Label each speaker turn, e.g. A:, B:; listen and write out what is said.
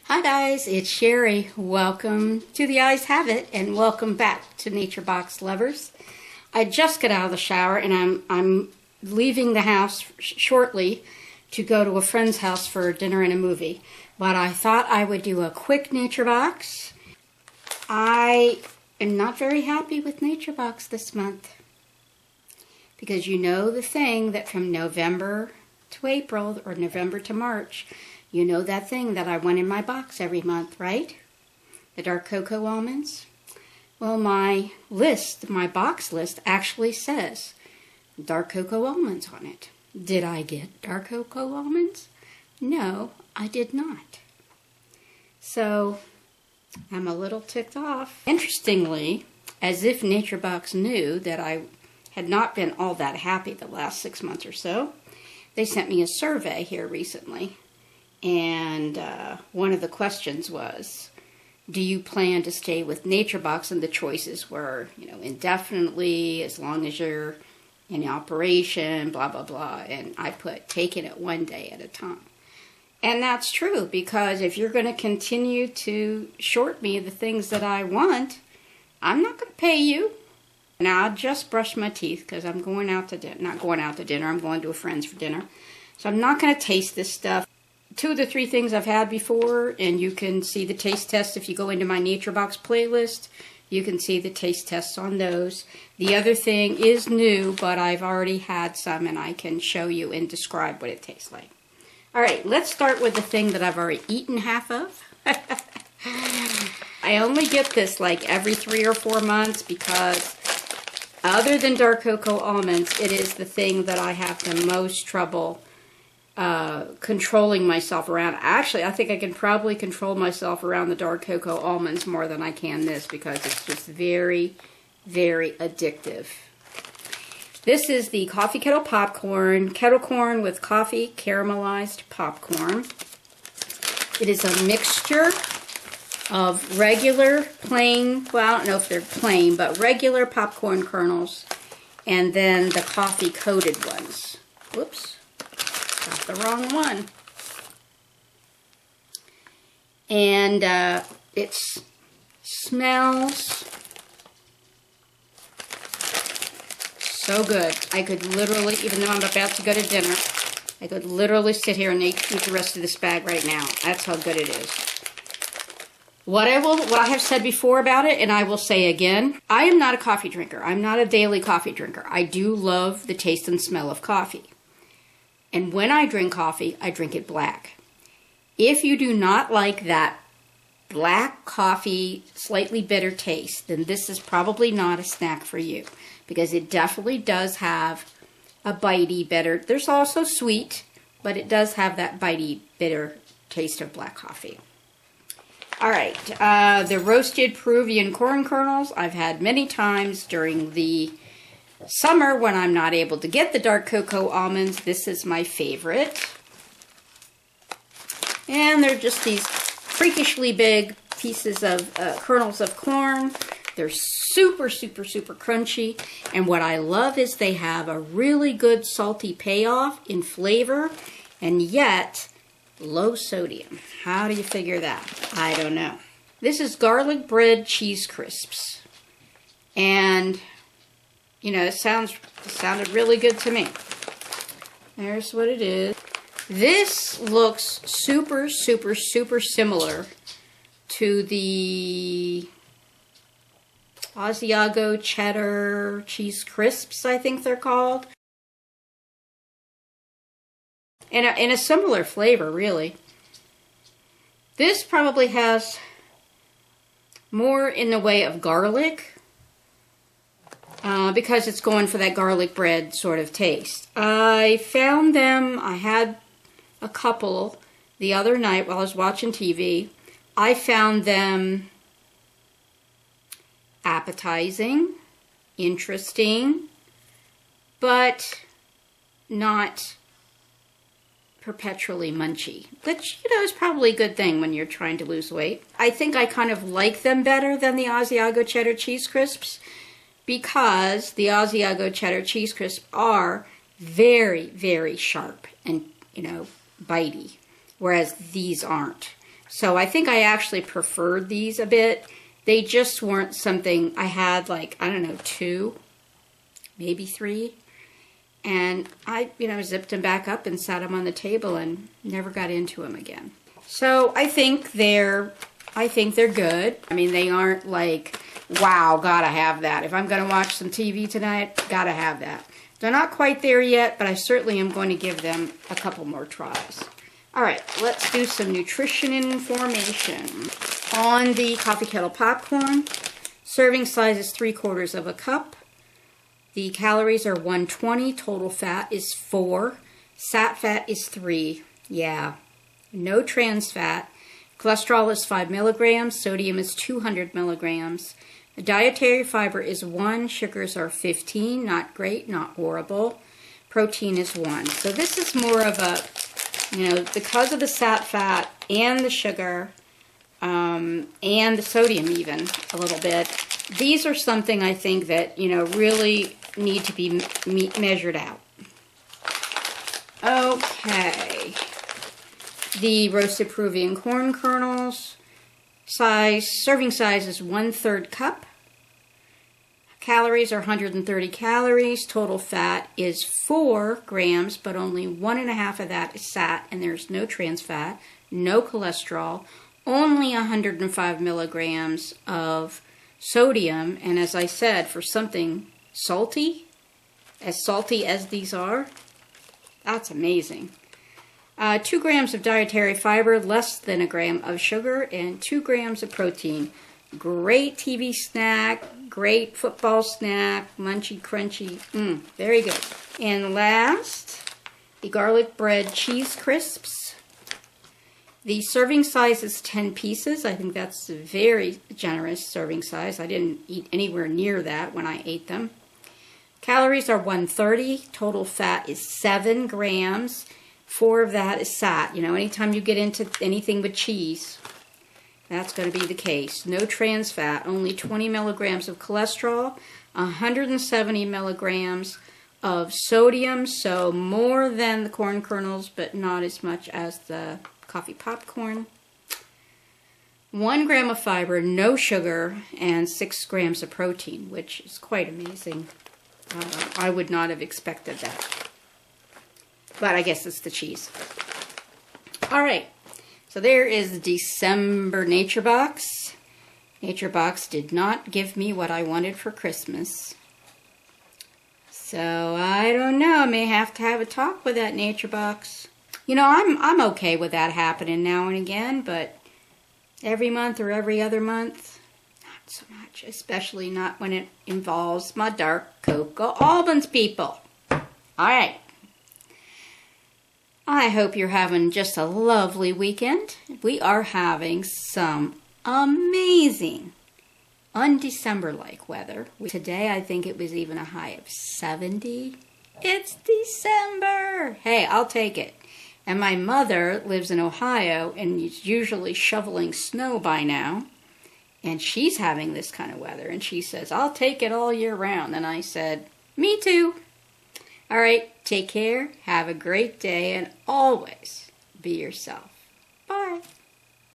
A: Hi guys, it's Sherry. Welcome to The Eyes Have It and welcome back to Nature Box Lovers. I just got out of the shower and I'm leaving the house shortly to go to a friend's house for dinner and a movie. But I thought I would do a quick Nature Box. I am not very happy with Nature Box this month. Because you know the thing that from November to April or November to March, you know that thing that I want in my box every month, right? The dark cocoa almonds. Well, my box list actually says dark cocoa almonds on it. Did I get dark cocoa almonds? No, I did not. So, I'm a little ticked off. Interestingly, as if Nature Box knew that I had not been all that happy the last 6 months or so, they sent me a survey here recently. And one of the questions was, do you plan to stay with Nature Box? And the choices were, indefinitely, as long as you're in operation, blah, blah, blah. And I put, taking it one day at a time. And that's true, because if you're going to continue to short me the things that I want, I'm not going to pay you. Now, I just brushed my teeth because I'm going out to dinner. Not going out to dinner, I'm going to a friend's for dinner. So I'm not going to taste this stuff. 2 of the 3 things I've had before, and you can see the taste test if you go into my Nature Box playlist. You can see the taste tests on those. The other thing is new, but I've already had some, and I can show you and describe what it tastes like. All right, let's start with the thing that I've already eaten half of. I only get this like every 3 or 4 months because other than dark cocoa almonds, it is the thing that I have the most trouble controlling myself around. Actually, I think I can probably control myself around the dark cocoa almonds more than I can this because it's just very, very addictive. This is the Coffee Kettle popcorn, kettle corn with coffee caramelized popcorn. It is a mixture of regular plain, well, I don't know if they're plain, but regular popcorn kernels and then the coffee coated ones. Whoops. Got the wrong one. And it smells so good. I could literally, even though I'm about to go to dinner, I could literally sit here and eat the rest of this bag right now. That's how good it is. What I have said before about it, and I will say again, I am not a coffee drinker. I'm not a daily coffee drinker. I do love the taste and smell of coffee. And when I drink coffee, I drink it black. If you do not like that black coffee, slightly bitter taste, then this is probably not a snack for you. Because it definitely does have a bitey, bitter. There's also sweet, but it does have that bitey, bitter taste of black coffee. All right, the roasted Peruvian corn kernels I've had many times during the summer when I'm not able to get the dark cocoa almonds. This is my favorite. And they're just these freakishly big pieces of kernels of corn. They're super, super, super crunchy. And what I love is they have a really good salty payoff in flavor and yet low sodium. How do you figure that? I don't know. This is garlic bread cheese crisps. And it sounded really good to me. There's what it is. This looks super, super, super similar to the Asiago cheddar cheese crisps, I think they're called. In a similar flavor, really. This probably has more in the way of garlic. Because it's going for that garlic bread sort of taste. I found them, I had a couple the other night while I was watching TV. I found them appetizing, interesting, but not perpetually munchy. Which, is probably a good thing when you're trying to lose weight. I think I kind of like them better than the Asiago cheddar cheese crisps, because the Asiago cheddar cheese crisps are very, very sharp and, bitey, whereas these aren't. So I think I actually preferred these a bit. They just weren't something I had, like, I don't know, 2, maybe 3. And I, zipped them back up and sat them on the table and never got into them again. So I think they're good. I mean, they aren't like, wow, gotta have that. If I'm gonna watch some TV tonight, gotta have that. They're not quite there yet, but I certainly am going to give them a couple more tries. All right, let's do some nutrition information. On the coffee kettle popcorn, serving size is 3/4 of a cup. The calories are 120, total fat is 4, sat fat is 3, yeah. No trans fat. Cholesterol is 5 milligrams, sodium is 200 milligrams. The dietary fiber is 1, sugars are 15, not great, not horrible. Protein is 1. So this is more of a, because of the sat fat and the sugar, and the sodium even a little bit, these are something I think that, really need to be measured out. Okay. The roasted Peruvian corn kernels, serving size is 1/3 cup. Calories are 130 calories. Total fat is 4 grams, but only 1.5 of that is sat, and there's no trans fat, no cholesterol, only 105 milligrams of sodium. And as I said, for something salty as these are, that's amazing. 2 grams of dietary fiber, less than 1 gram of sugar, and 2 grams of protein. Great TV snack, great football snack, munchy, crunchy, very good. And last, the garlic bread cheese crisps. The serving size is 10 pieces. I think that's a very generous serving size. I didn't eat anywhere near that when I ate them. Calories are 130. Total fat is 7 grams. 4 of that is sat. Anytime you get into anything with cheese, that's going to be the case. No trans fat, only 20 milligrams of cholesterol, 170 milligrams of sodium, so more than the corn kernels, but not as much as the coffee popcorn. 1 gram of fiber, no sugar, and 6 grams of protein, which is quite amazing. I would not have expected that. But I guess it's the cheese. All right. So there is December Nature Box. Nature Box did not give me what I wanted for Christmas. So I don't know. I may have to have a talk with that Nature Box. I'm okay with that happening now and again, but every month or every other month, not so much. Especially not when it involves my dark cocoa almonds, people. All right. I hope you're having just a lovely weekend. We are having some amazing, un-December-like weather. Today, I think it was even a high of 70. It's December! Hey, I'll take it. And my mother lives in Ohio and is usually shoveling snow by now. And she's having this kind of weather. And she says, I'll take it all year round. And I said, me too. All right, take care, have a great day, and always be yourself. Bye.